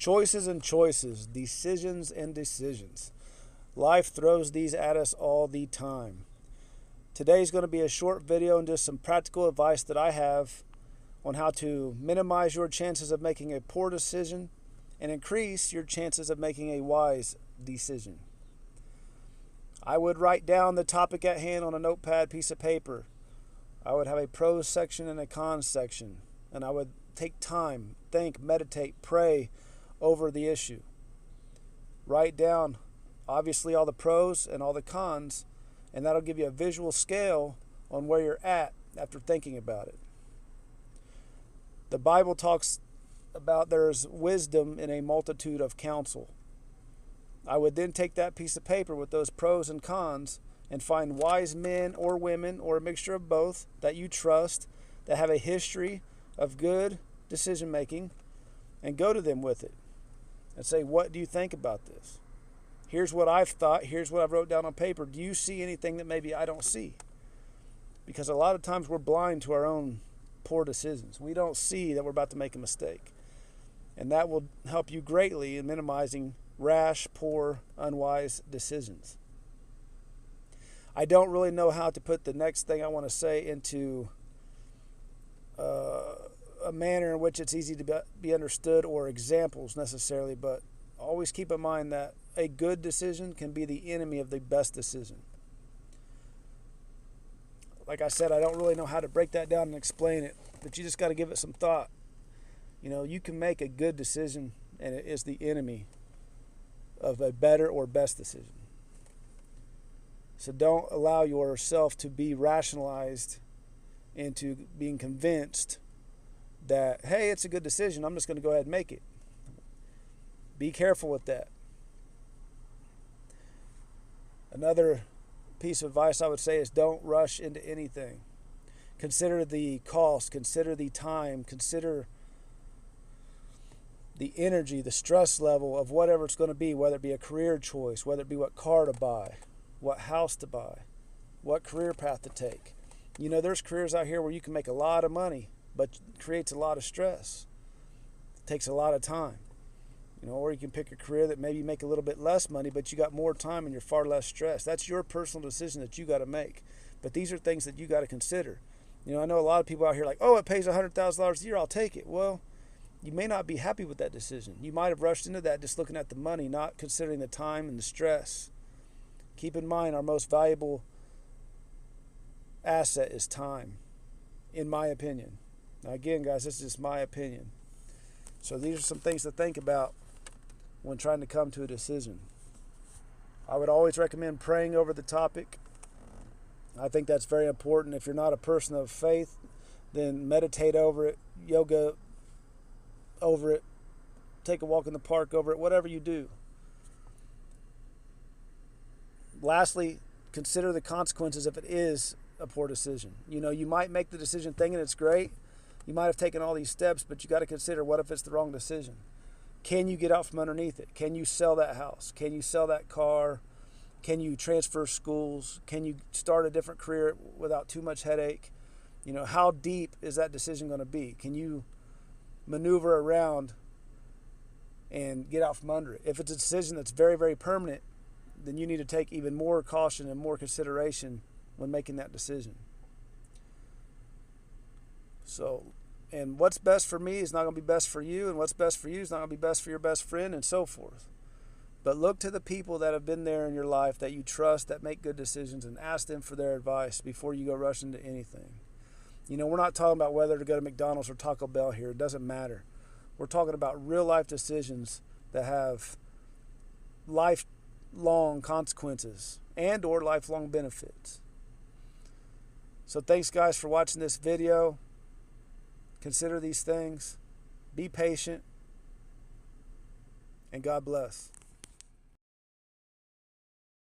Choices and choices, decisions and decisions. Life throws these at us all the time. Today's going to be a short video and just some practical advice that I have on how to minimize your chances of making a poor decision and increase your chances of making a wise decision. I would write down the topic at hand on a notepad piece of paper. I would have a pros section and a cons section, and I would take time, think, meditate, pray over the issue. Write down obviously all the pros and all the cons, and that'll give you a visual scale on where you're at after thinking about it. The Bible talks about there's wisdom in a multitude of counsel. I would then take that piece of paper with those pros and cons and find wise men or women or a mixture of both that you trust, that have a history of good decision making, and go to them with it and say, what do you think about this? Here's what I've thought. Here's what I wrote down on paper. Do you see anything that maybe I don't see? Because a lot of times we're blind to our own poor decisions. We don't see that we're about to make a mistake. And that will help you greatly in minimizing rash, poor, unwise decisions. I don't really know how to put the next thing I want to say into a manner in which it's easy to be understood or examples necessarily, but always keep in mind that a good decision can be the enemy of the best decision. Like I said, I don't really know how to break that down and explain it, but you just got to give it some thought. You know, you can make a good decision and it is the enemy of a better or best decision. So don't allow yourself to be rationalized into being convinced that, hey, it's a good decision, I'm just going to go ahead and make it. Be careful with that. Another piece of advice I would say is don't rush into anything. Consider the cost, consider the time, consider the energy, the stress level of whatever it's going to be, whether it be a career choice, whether it be what car to buy, what house to buy, what career path to take. You know, there's careers out here where you can make a lot of money, but it creates a lot of stress. It takes a lot of time. You know, or you can pick a career that maybe you make a little bit less money, but you got more time and you're far less stressed. That's your personal decision that you got to make. But these are things that you got to consider. You know, I know a lot of people out here like, oh, it pays $100,000 a year, I'll take it. Well, you may not be happy with that decision. You might have rushed into that just looking at the money, not considering the time and the stress. Keep in mind, our most valuable asset is time, in my opinion. Now, again, guys, this is just my opinion. So these are some things to think about when trying to come to a decision. I would always recommend praying over the topic. I think that's very important. If you're not a person of faith, then meditate over it, yoga over it, take a walk in the park over it, whatever you do. Lastly, consider the consequences if it is a poor decision. You know, you might make the decision thinking it's great. You might have taken all these steps, but you got to consider, what if it's the wrong decision? Can you get out from underneath it? Can you sell that house? Can you sell that car? Can you transfer schools? Can you start a different career without too much headache? You know, how deep is that decision going to be? Can you maneuver around and get out from under it? If it's a decision that's very, very permanent, then you need to take even more caution and more consideration when making that decision. So, and what's best for me is not going to be best for you, and what's best for you is not going to be best for your best friend, and so forth. But look to the people that have been there in your life that you trust, that make good decisions, and ask them for their advice before you go rush into anything. You know, we're not talking about whether to go to McDonald's or Taco Bell here. It doesn't matter. We're talking about real life decisions that have lifelong consequences and or lifelong benefits. So thanks, guys, for watching this video. Consider these things. Be patient. And God bless.